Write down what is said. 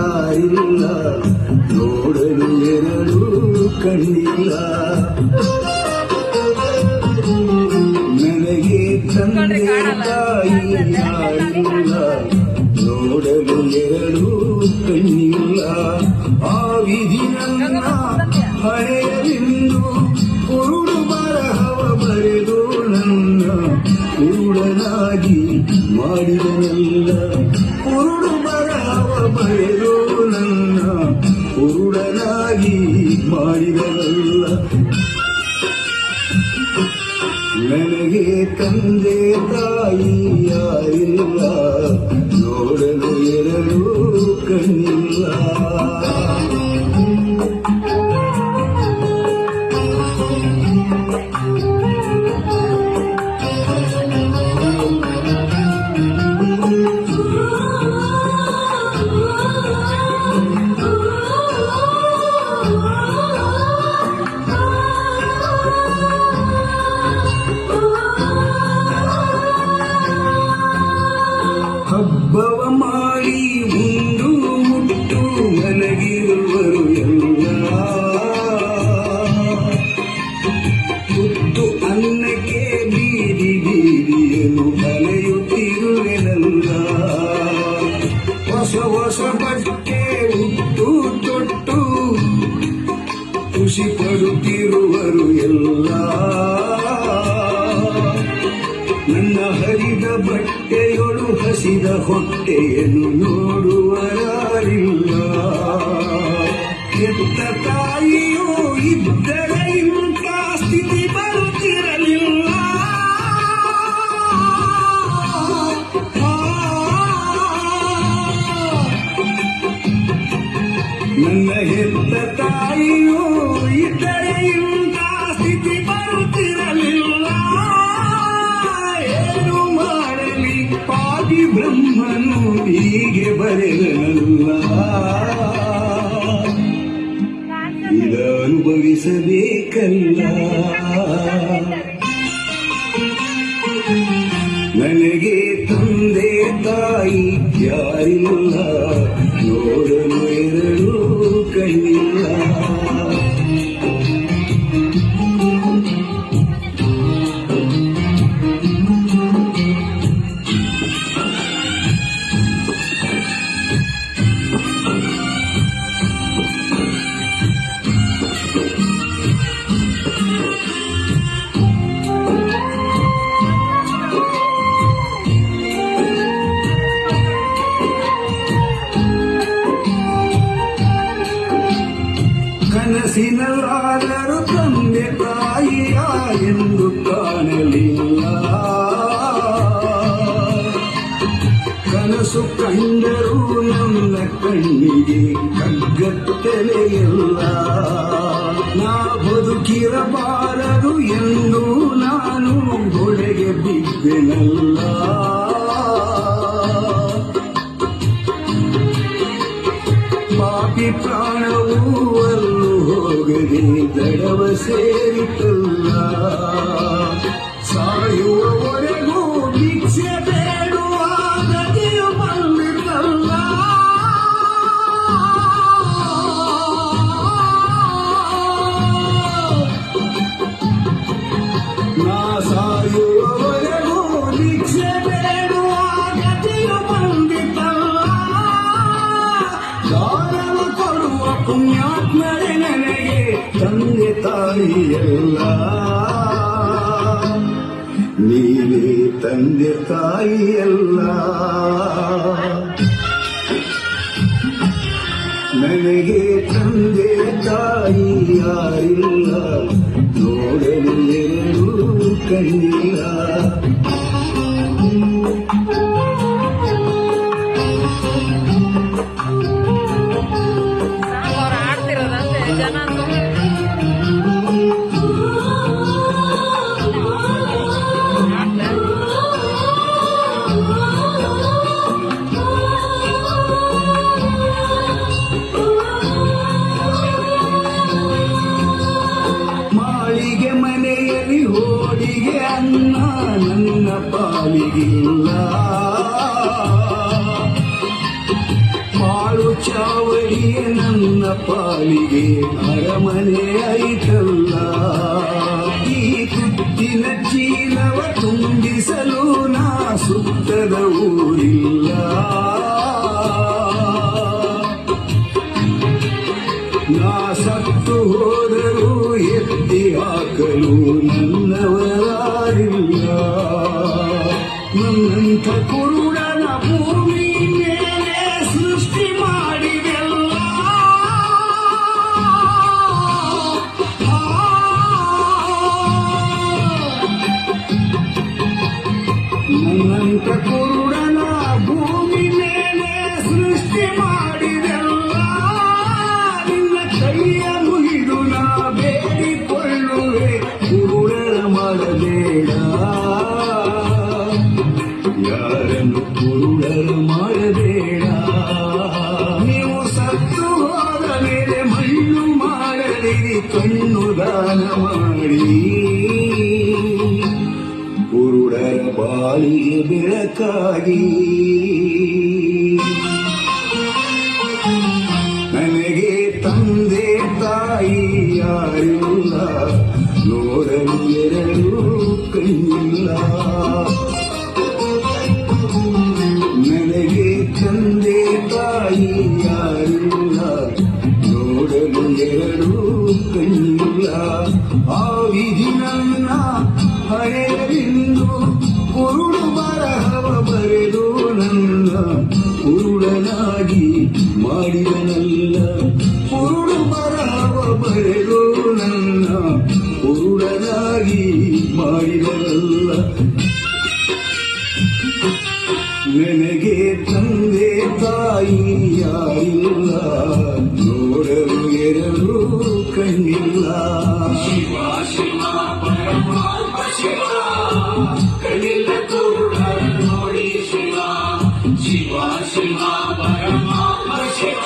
ಯಾರಿಲ್ಲ, ನೋಡಲು ಎರಡು ಕಣ್ಣಿಲ್ಲ. ನನಗೆ ತಂದೆ ತಾಯಿ ಯಾರಿಲ್ಲ, ನೋಡಲು ಎರಡು ಕಣ್ಣಿಲ್ಲ. ಆ ವಿಧಿ ನನ್ನ ಹಳೆಯಲಿಂದು ಕುರುಡು ಬರಹವ ಬರೆದು ನನ್ನ ಕುರುಡನಾಗಿ ಮಾಡಿದನಲ್ಲ. ಕುರುಡು ಬರಹವ ಬರೆದು ನನ್ನ ಕುರುಡನಾಗಿ ಮಾಡಿದನಲ್ಲ. ನನಗೆ ತಂದೆ ತಾಯಿ ಯಾರಿಲ್ಲ, ನೋಡಲು ಎರಡು ಕಣ್ಣಿಲ್ಲ. ಹಬ್ಬವ ಮಾಡಿ ಉಂಡು ಮುಟ್ಟು ಮಲಗಿರುವರು ಎಲ್ಲ. ತುತ್ತು ಅನ್ನಕ್ಕೆ ಬೀದಿ ಬೀದಿಯನ್ನು ಅಲೆಯುತ್ತಿರುವೆನಲ್ಲ. ಹೊಸ ಹೊಸ ಬಟ್ಟೆ ಉಟ್ಟು ತೊಟ್ಟು ಖುಷಿ ಪಡುತ್ತಿರುವರು ಎಲ್ಲ. ನನ್ನ ಹರಿದ ಬಟ್ಟೆಯೊಳು ಹಸಿದ ಹೊಟ್ಟೆಯನ್ನು ನೋಡುವರಾರಿಲ್ಲ. ಎತ್ತ ತಾಯಿಯೂ ಇದ್ದರೆ ಇಂಥ ಸ್ಥಿತಿ ಬರುತ್ತಿರಲಿಲ್ಲ. ನನ್ನ ಹೆತ್ತ ತಾಯಿಯೂ ಇದ್ದರೆ ಇಂಥ ಸ್ಥಿತಿ ಬರುತ್ತಿರಲಿಲ್ಲ. ಏನು ಮಾಡಲಿ ಪಾಪಿ ಬ್ರಹ್ಮನು ಹೀಗೆ ಬರೆದನಲ್ಲ. ಇದ ಅನುಭವಿಸಬೇಕಲ್ಲ. ನನಗೆ ತಂದೆ ತಾಯಿ ಯಾರಿಲ್ಲ, ನೋಡಲು ಎರಡು ಕಣ್ಣಿಲ್ಲ. ಕನಸಿನಲ್ಲಾದರೂ ತಂದೆ ತಾಯಿಯ ಎಂದು ಕಾಣಲಿಲ್ಲ. ಕನಸು ಕಂಡರೂ ನನ್ನ ಕಣ್ಣಿಗೆ ಕಗ್ಗತ್ತಲೆಯಿಲ್ಲ. ನಾ ಬದುಕಿರಬಾರದು ಎಂದು ನಾನು ಹೊಳೆಗೆ ಬಿದ್ದೆನಲ್ಲ. ಪಾಪಿ ಪ್ರಾಣವೂ ಅಲ್ಲೂ ಹೋಗದೆ ದಡವ ಸೇರಿತಲ್ಲ. ಸಾಯುವವರೆಗೂ ಭಿಕ್ಷೆ ಬೇಡುವ ಗತಿಯು ಬಂದಿತಲ್ಲ. ನಾ ಸಾಯುವವರೆಗೂ ಭಿಕ್ಷೆ ಬೇಡುವ ಗತಿಯು ಬಂದಿತಲ್ಲ. ದಾನವ ಕೊಡುವ ಪುಣ್ಯಾತ್ಮರೇ ನನಗೆ ತಂದೆ ತಾಯಿಯಲ್ಲ. ನೀವೇ ತಂದೆ ತಾಯಿಯಲ್ಲ. ನನಗೆ ತಂದೆ ತಾಯಿ ಯಾರಿಲ್ಲ, ನೋಡಲು ಎರಡು ಕಣ್ಣಿಲ್ಲ. ಪಾಲಿಗಿಲ್ಲ. ಬಾಳು ಕರಾವಳಿಯ ನನ್ನ ಪಾಲಿಗೆ ಅರಮನೆ ಐತಲ್ಲ. ಈ ತುತ್ತಿನ ಚೀಲವ ತುಂಬಿಸಲು ನಾ ಸುತ್ತದ ಊರಿಲ್ಲ. ನಾ ಸತ್ತು ಹೋದರೂ ಎತ್ತಿ ಹಾಕಲು ನನ್ನವರಾರಿಲ್ಲ. ನನ್ನಂಥ ಕುರುಡನ ಭೂಮಿ ಮೇಲೆ ಸೃಷ್ಟಿ ಮಾಡಿದೆಲ್ಲ. ನನ್ನಂಥ ಕುರುಡನ ಭೂಮಿ ಮೇಲೆ ಸೃಷ್ಟಿ ಮಾಡಿದೆಲ್ಲ. ನಿನ್ನ ಕೈಯ ಮುಗಿದು ನಾ ಬೇಡಿಕೊಳ್ಳುವೆ, ಕುರುಡರ ಮಾಡಬೇಡ. ಯಾರನ್ನು ಕುರುಡರ ಮಾಡಬೇಡ. ನೀವು ಸತ್ತು ಹೋದ ಮೇಲೆ ಮಣ್ಣು ಮಾಡದಿರಿ, ಕಣ್ಣು ದಾನ ಮಾಡಿ. ಕುರುಡರ ಬಾಳಿಗೆ ಬೆಳಕಾಗಿ. ನನಗೆ ತಂದೆ ತಾಯಿ ಯಾರಿಲ್ಲ, ನೋಡಲು ಎರಡು ಕಣ್ಣಿಲ್ಲ. ನನಗೆ ತಂದೆ ತಾಯಿ ಯಾರಿಲ್ಲ, ನೋಡಲು ಎರಡು ಕಣ್ಣಿಲ್ಲ. ಆ ವಿಧಿ ನನ್ನ ಹಣೆಯಲ್ಲಿಂದು ಕುರುಡು ಬರಹವ ಬರೆದು ನನ್ನ ಕುರುಡನಾಗಿ ಮಾಡಿದನಲ್ಲ. ಕುರುಡು ಬರಹವ ಬರೆದು ನನ್ನ ಕುರುಡನಾಗಿ ಮಾಡಿದನಲ್ಲ. ನನಗೆ ತಂದೆ ತಾಯಿ ಯಾರಿಲ್ಲ, ನೋಡಲು ಎರಡು ಕಣ್ಣಿಲ್ಲ. ಶಿವ ಶಿವ ಪರಮಾತ್ಮ ಶಿವ, ಕಣ್ಣಿಲ್ಲ ಕುರುಡರ ನೋಡಿ ಶಿವ. ಶಿವ ಶಿವ ಪರಮಾತ್ಮ ಶಿವ.